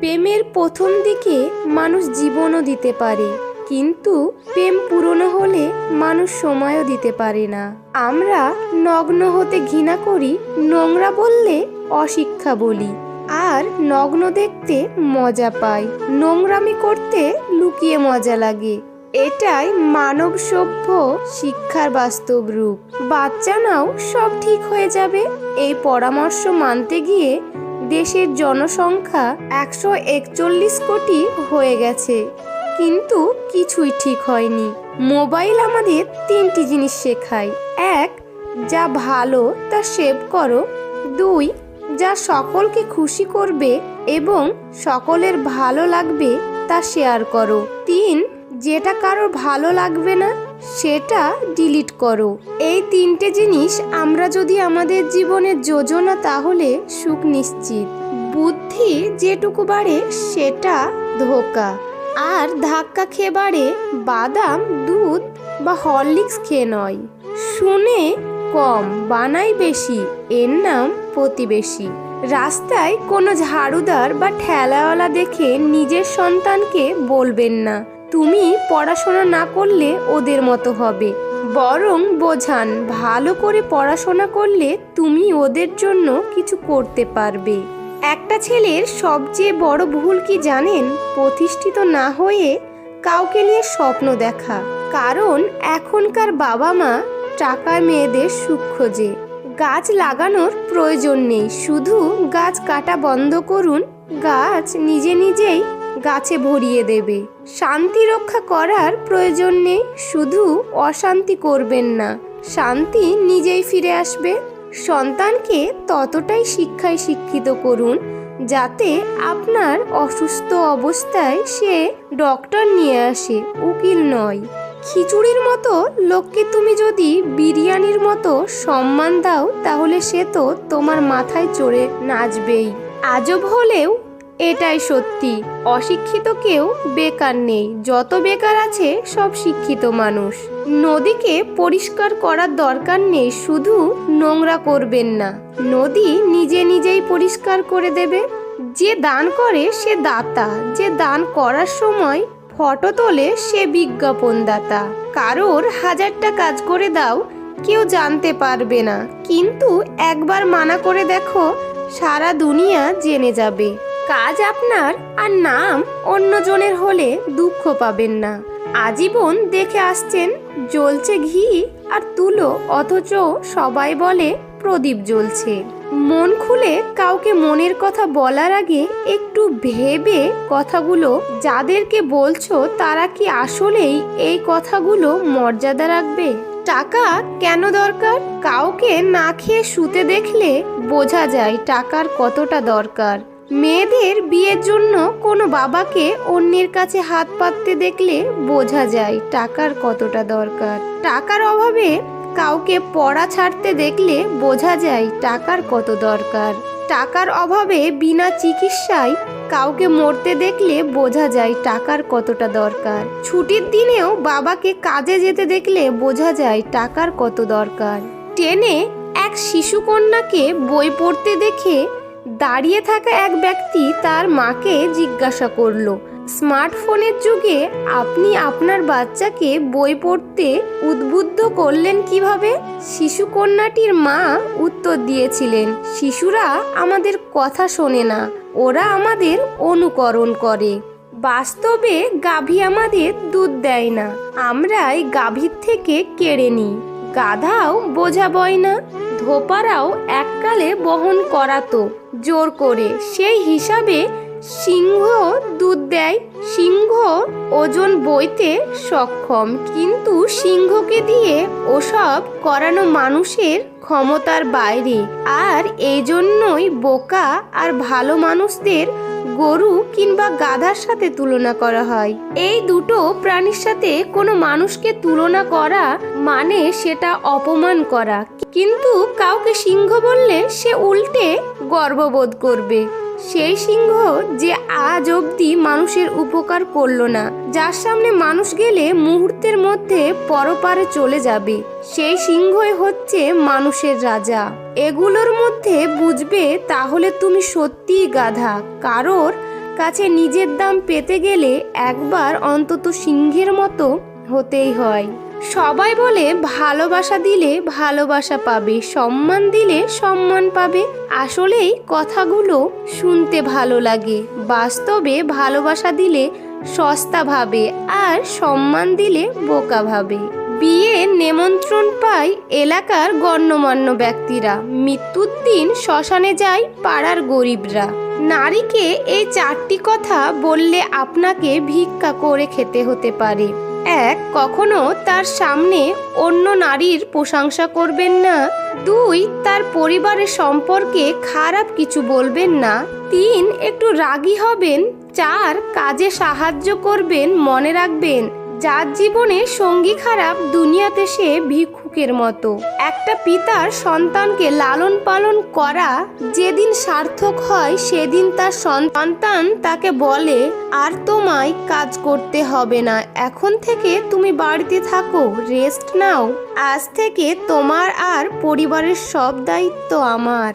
প্রেমের প্রথম দিকে মানুষ জীবনও দিতে পারে, কিন্তু প্রেম পুরনো হলে মানুষ সময়ও দিতে পারে না। আমরা নগ্ন হতে ঘৃণা করি, নোংরা বললে অশিক্ষা বলি, আর নগ্ন দেখতে মজা পাই, নোংরামি করতে লুকিয়ে মজা লাগে। এটাই মানব সভ্য শিক্ষার বাস্তব রূপ। বাচ্চা নাও, সব ঠিক হয়ে যাবে, এই পরামর্শ মানতে গিয়ে দেশের জনসংখ্যা 141 কোটি হয়ে গেছে, কিন্তু কিছুই ঠিক হয়নি। মোবাইল আমাদের 3টি জিনিস শেখায়। 1, যা ভালো তা সেভ করো। 2, যা সকলকে খুশি করবে এবং সকলের ভালো লাগবে তা শেয়ার করো। 3, যেটা কারোর ভালো লাগবে না সেটা ডিলিট করো। এই 3টে জিনিস আমরা যদি আমাদের জীবনে যোজনা, তাহলে সুখ নিশ্চিত। বুদ্ধি যেটুকু বাড়ে সেটা ধোঁকা, আর ধাক্কা খেয়ে বাড়ে বাদাম, দুধ বা হরলিক্স খেয়ে নয়। শুনে কম, বানাই বেশি, এর নাম প্রতিবেশী। রাস্তায় কোনো ঝাড়ুদার বা ঠেলাওয়ালা দেখে নিজের সন্তানকে বলবেন না তুমি পড়াশোনা না করলে ওদের মতো হবে, বরং বোঝান ভালো করে পড়াশোনা করলে তুমি ওদের জন্য কিছু করতে পারবে। একটা ছেলের সবচেয়ে বড় ভুল কি জানেন? প্রতিষ্ঠিত না হয়ে কাউকে নিয়ে স্বপ্ন দেখা। কারণ এখনকার বাবা মা টাকায় মেয়েদের সুখ খোঁজে। গাছ লাগানোর প্রয়োজন নেই, শুধু গাছ কাটা বন্ধ করুন, গাছ নিজে নিজেই গাছে ভরিয়ে দেবে। শান্তি রক্ষা করার প্রয়োজন নেই, শুধু অশান্তি করবেন না, শান্তি নিজেই ফিরে আসবে। সন্তানকে ততটাই শিক্ষায় শিক্ষিত করুন যাতে আপনার অসুস্থ অবস্থায় সে ডক্টর নিয়ে আসে, উকিল নয়। খিচুড়ির মতো লোককে তুমি যদি বিরিয়ানির মতো সম্মান দাও, তাহলে সে তো তোমার মাথায় চড়ে নাচবেই। আজব হলেও এটাই সত্যি, অশিক্ষিত কেউ বেকার নেই, যত বেকার আছে সব শিক্ষিত মানুষ। নদীকে পরিষ্কার করার দরকার নেই, শুধু নোংরা করবেন না, নদী নিজে নিজেই পরিষ্কার করে দেবে। যে দান করে সে দাতা, যে দান করার সময় ফটো তোলে সে বিজ্ঞাপনদাতা। কারোর 1000টা কাজ করে দাও, কেউ জানতে পারবে না, কিন্তু একবার মানা করে দেখো, সারা দুনিয়া জেনে যাবে। কাজ আপনার আর নাম অন্যজনের হলে দুঃখ পাবেন না। আজীবন দেখে আসছেন জ্বলছে ঘি আর তুলো, অথচ সবাই বলে প্রদীপ জ্বলছে। মন খুলে কাউকে মনের কথা বলার আগে একটু ভেবে কথাগুলো যাদেরকে বলছো তারা কি আসলেই এই কথাগুলো মর্যাদা রাখবে? টাকা কেন দরকার? কাউকে না খেয়ে শুতে দেখলে বোঝা যায় টাকার কতটা দরকার। মেয়েদের বিয়ের জন্য কোনো বাবাকে অন্যের কাছে হাত পাততে দেখলে বোঝা যায় টাকার কতটা দরকার। টাকার অভাবে কাউকে পড়া ছাড়তে দেখলে বোঝা যায় টাকার কত দরকার। টাকার অভাবে বিনা চিকিৎসায় কাউকে মরতে দেখলে বোঝা যায় টাকার কতটা দরকার। ছুটির দিনেও বাবাকে কাজে যেতে দেখলে বোঝা যায় টাকার কত দরকার। ট্রেনে এক শিশু কন্যাকে বই পড়তে দেখে দাঁড়িয়ে থাকা এক ব্যক্তি তার মাকে জিজ্ঞাসা করলো, স্মার্টফোনের যুগে আপনি আপনার বাচ্চাকে বই পড়তে উদ্বুদ্ধ করলেন কিভাবে? শিশু কন্যাটির মা উত্তর দিয়েছিলেন, শিশুরা আমাদের কথা শোনে না, ওরা আমাদের অনুকরণ করে। বাস্তবে গাভী আমাদের দুধ দেয় না, আমরাই গাভীর থেকে কেড়ে নিই। গাধাও বোঝা বয় না, ধোপারাও এককালে বহন করাতো জোর করে, সেই হিসাবে সিংহ দুধ দেয়। সিংহ ওজন বইতে সক্ষম, কিন্তু সিংহকে দিয়ে ওসব করানো মানুষের ক্ষমতার বাইরে। আর এই জন্যই বোকা আর ভালো মানুষদের গরু কিংবা গাধার সাথে তুলনা করা হয়। এই দুটো প্রাণীর সাথে কোনো মানুষকে তুলনা করা মানে সেটা অপমান করা। কিন্তু কাউকে সিংহ বললে সে উল্টে গর্ববোধ করবে। সেই সিংহ যে আজ অবধি মানুষের উপকার করলো না, যার সামনে মানুষ গেলে মুহূর্তের মধ্যে পরপারে চলে যাবে, সেই সিংহই হচ্ছে মানুষের রাজা। এগুলোর মধ্যে বুঝবে তাহলে তুমি সত্যিই গাধা, কারোর কাছে নিজের দাম পেতে গেলে একবার অন্তত সিংহের মতো হতেই হয়। সবাই বলে ভালোবাসা দিলে ভালোবাসা পাবে, সম্মান দিলে সম্মান পাবে। আসলেই কথাগুলো শুনতে ভালো লাগে, বাস্তবে ভালোবাসা দিলে সস্তা ভাবে আর সম্মান দিলে বোকা ভাবে। বিয়ের নিমন্ত্রণ পায় এলাকার গণ্যমান্য ব্যক্তিরা, মৃত্যুর দিন শ্মশানে যায় পাড়ার গরিবরা। নারীকে এই 4টি কথা বললে আপনাকে ভিক্ষা করে খেতে হতে পারে। 1. কখনো তার সামনে অন্য নারীর প্রশংসা করবেন না। 2. তার পরিবারের সম্পর্কে খারাপ কিছু বলবেন না। 3. একটু রাগী হবেন। 4. কাজে সাহায্য করবেন। মনে রাখবেন, যার জীবনে সঙ্গী খারাপ দুনিয়াতে সে ভিক্ষুকের মতো। একটা পিতার সন্তানকে লালন পালন করা যেদিন সার্থক হয় সেদিন তার সন্তান তাকে বলে, আর তোমায় কাজ করতে হবে না, এখন থেকে তুমি বাড়িতে থাকো, রেস্ট নাও, আজ থেকে তোমার আর পরিবারের সব দায়িত্ব আমার।